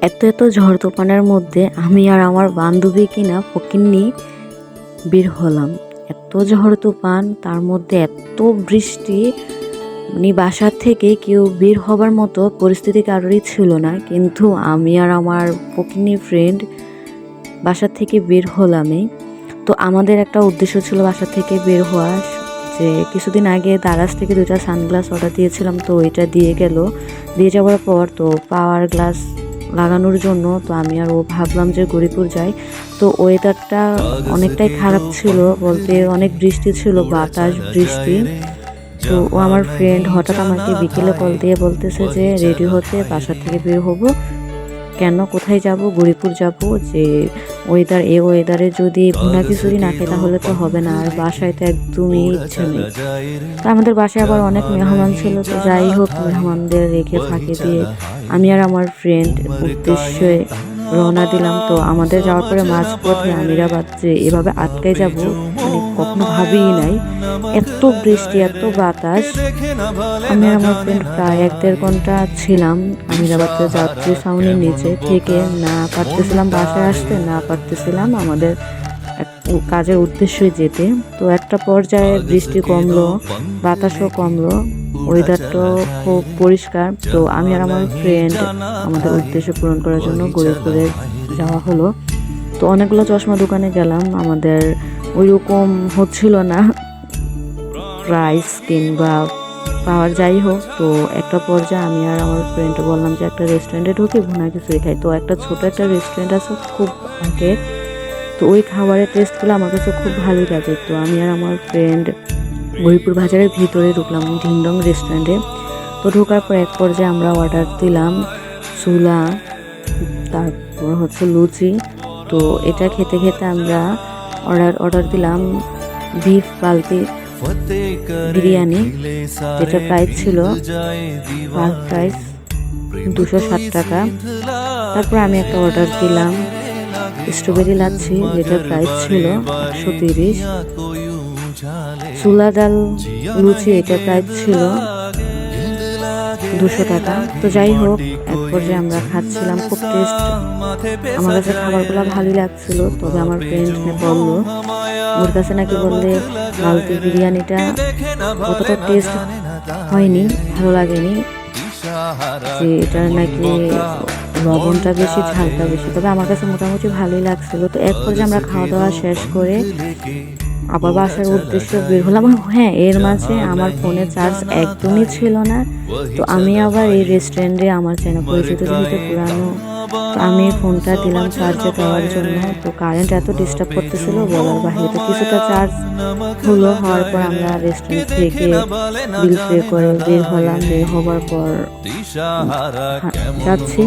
এত এত ঝড় তুফানের মধ্যে আমি আর আমার বান্ধবী কিনা ফকিন্নি বের হলাম। এত ঝড় তুফান, তার মধ্যে এত বৃষ্টি, মানে বাসার থেকে কেউ বের হবার মতো পরিস্থিতি কারোরই ছিল না, কিন্তু আমি আর আমার ফকিন্নি ফ্রেন্ড বাসার থেকে বের হলামই। তো আমাদের একটা উদ্দেশ্য ছিল বাসার থেকে বের হওয়া, যে কিছুদিন আগে দারাজ থেকে 2টা সানগ্লাস অর্ডার দিয়েছিলাম, তো ওইটা দিয়ে যাওয়ার পর তো পাওয়ার গ্লাস লাগানোর জন্য তো আমি আর ও ভাবলাম যে গরিপুর যাই। তো ওয়েদারটা অনেকটাই খারাপ ছিল, বলতে অনেক বৃষ্টি ছিল, বাতাস বৃষ্টি। তো ও আমার ফ্রেন্ড হঠাৎ আমাকে বিকেলে কল দিয়ে বলতেছে যে রেডি হতে, বাসার থেকে বের হব। কেন, কোথায় যাব? গরিপুর যাব। যে ওয়েদারে যদি ভুনা খিচুড়ি না খাই তাহলে তো হবে না, আর বাসায় তো একদমই ইচ্ছে নেই। তো আমাদের বাসায় আবার অনেক মেহমান ছিল, তো যাই হোক মেহমানদের রেখে ফাঁকি দিয়ে আমি আর আমার ফ্রেন্ড উদ্দেশ্যে রওনা দিলাম। তো আমাদের যাওয়ার পরে মাঝপথে আমিরাবাদ যে এভাবে আটকে যাব মানে কখনো ভাবিই নাই। এত বৃষ্টি, এত বাতাস। আমি আর আমার ফ্রেন্ড প্রায় 1-1.5 ঘন্টা ছিলাম আমিরাবাদের যাত্রী ছাউনির নিচে থেকে, না পারতেছিলাম বাসায় আসতে, না পারতেছিলাম আমাদের কাজের উদ্দেশ্যে যেতে। তো একটা পর্যায়ে বৃষ্টি কমলো, বাতাসও কমলো, ওয়েদারটাও খুব পরিষ্কার। তো আমি আর আমার ফ্রেন্ড আমাদের উদ্দেশ্য পূরণ করার জন্য গরিপুরে যাওয়া হলো। তো অনেকগুলো চশমা দোকানে গেলাম, আমাদের ওইরকম হচ্ছিল না প্রাইস কিংবা পাওয়ার, যাই হোক। তো একটা পর্যায়ে আমি আর আমার ফ্রেন্ড বললাম যে একটা রেস্টুরেন্টে ঢুকে ভুনা খিচুড়ি খাই। তো একটা ছোট একটা রেস্টুরেন্ট আছে খুব আগে, তো ওই খাবারের টেস্টগুলো আমার কাছে খুব ভালোই লাগে। তো আমি আর আমার ফ্রেন্ড গরিপুর বাজারের ভিতরে ঢুকলাম ঢিংডং রেস্টুরেন্টে। তো ঢোকার পর এক পর্যায়ে আমরা অর্ডার দিলাম ছোলা, তারপর হচ্ছে লুচি। তো এটা খেতে খেতে আমরা অর্ডার দিলাম বিফ বালতি বিরিয়ানি, যেটা প্রাইস ছিল পার প্রাইস 260 টাকা। তারপর আমি একটা অর্ডার দিলাম স্ট্রবেরি লাচ্ছি, যেটার প্রাইস ছিল 130। ছোলা ডাল লুচি, এটা প্রাইস ছিল 200 টাকা। তো যাই হোক, এক পর্যায়ে আমরা খাচ্ছিলাম, খুব টেস্ট, আমার কাছে খাবারগুলো ভালোই লাগছিল। তবে আমার ফ্রেন্ড বললো, ওর কাছে নাকি বললে বালতি বিরিয়ানিটা অতটা টেস্ট হয়নি, ভালো লাগেনি, যে এটা নাকি লবণটা বেশি, ঝালটা বেশি। তবে আমার কাছে মোটামুটি ভালোই লাগছিল। তো এক পর্যায়ে আমরা খাওয়া দাওয়া শেষ করে আবার বাসার উদ্দেশ্যে বের হলাম। হ্যাঁ, এর মাঝে আমার ফোনে চার্জ একদমই ছিল না। তো আমি আবার এই রেস্টুরেন্টে আমার চেনা পরিচিত যেহেতু পুরানো, তো আমি ফোনটা দিলাম চার্জে দেওয়ার জন্য। তো কারেন্ট এত ডিস্টার্ব করতেছিল বলার বাহিরে। তো কিছুটা চার্জ হওয়ার পর আমরা রেস্টুরেন্ট থেকে বিল পে করে বের হলাম। বের হবার পর যাচ্ছি।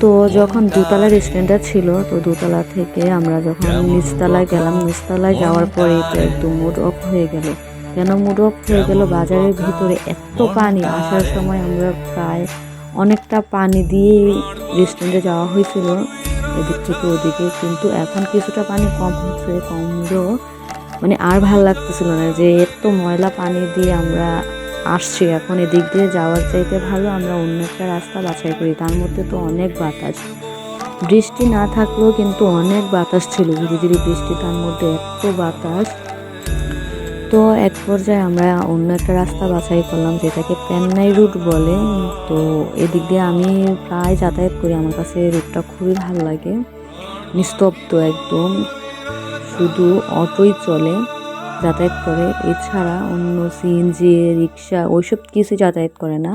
তো যখন দোতলা রেস্টুরেন্টটা ছিল, তো দোতলা থেকে আমরা যখন নিচতলায় গেলাম, নিচতলায় যাওয়ার পরে তো একদম মুড অফ হয়ে গেল। কেন মুড অফ হয়ে গেল? বাজারের ভিতরে এত পানি, আসার সময় আমরা প্রায় অনেকটা পানি দিয়ে রেস্টুরেন্টে যাওয়া হয়েছিল এদিক থেকে ওদিকে, কিন্তু এখন কিছুটা পানি কম হচ্ছে, কমলেও মানে আর ভাল লাগতেছিল না যে এত ময়লা পানি দিয়ে আমরা আসছি। এখন এদিক দিয়ে যাওয়ার চাইতে ভালো আমরা অন্য একটা রাস্তা বাছাই করি। তার মধ্যে তো অনেক বাতাস, বৃষ্টি না থাকলেও কিন্তু অনেক বাতাস ছিল, ঝিরিঝিরি বৃষ্টি, তার মধ্যে এত বাতাস। তো এক পর্যায়ে আমরা অন্য একটা রাস্তা বাছাই করলাম, যেটাকে পেন্নাই রুট বলে। তো এদিক দিয়ে আমি প্রায় যাতায়াত করি, আমার কাছে রুটটা খুবই ভালো লাগে, নিস্তব্ধ একদম, শুধু অটোই চলে, যাতায়াত করে, এছাড়া অন্য সিএনজি রিক্সা ওইসব কিছু যাতায়াত করে না।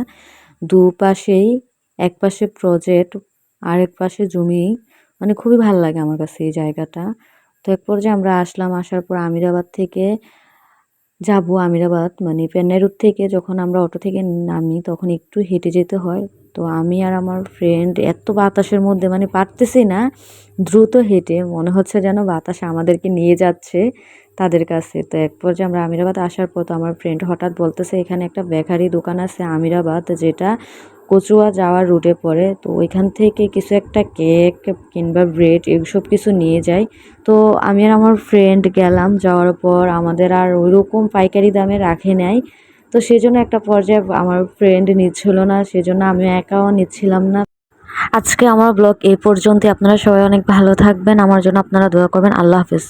দুপাশেই, এক পাশে প্রজেক্ট আর এক পাশে জমি, মানে খুবই ভালো লাগে আমার কাছে এই জায়গাটা। তো এক পর্যায়ে আমরা আসলাম, আসার পর আমিরাবাদ থেকে যাব আমিরাবাদ, মানে পেন্নাই রোড থেকে যখন আমরা অটো থেকে নামি তখন একটু হেঁটে যেতে হয়। তো আমি আর আমার ফ্রেন্ড এত বাতাসের মধ্যে মানে পারতেছি না, দ্রুত হেঁটে, মনে হচ্ছে যেন বাতাস আমাদেরকে নিয়ে যাচ্ছে তাদের কাছে। তো এক পর্যায়ে আমরা আমিরাবাদ আসার পর তো আমার ফ্রেন্ড হঠাৎ বলতেছে এখানে একটা বেকারি দোকান আছে আমিরাবাদ, যেটা কচুয়া যাওয়ার রুটে পড়ে। তো ওইখান থেকে কিছু একটা কেক কিংবা ব্রেড এসব কিছু নিয়ে যাই। তো আমি আর আমার ফ্রেন্ড গেলাম, যাওয়ার পর আমাদের আর ওইরকম পাইকারি দামে রাখে নাই। তো সেজন্য একটা পর্যায়ে আমার ফ্রেন্ড নিচ্ছিল না, সেজন্য আমি একাও নিচ্ছিলাম না। আজকে আমার ব্লগ এই পর্যন্তই। আপনারা সবাই অনেক ভালো থাকবেন, আমার জন্য আপনারা দোয়া করবেন। আল্লাহ হাফেজ।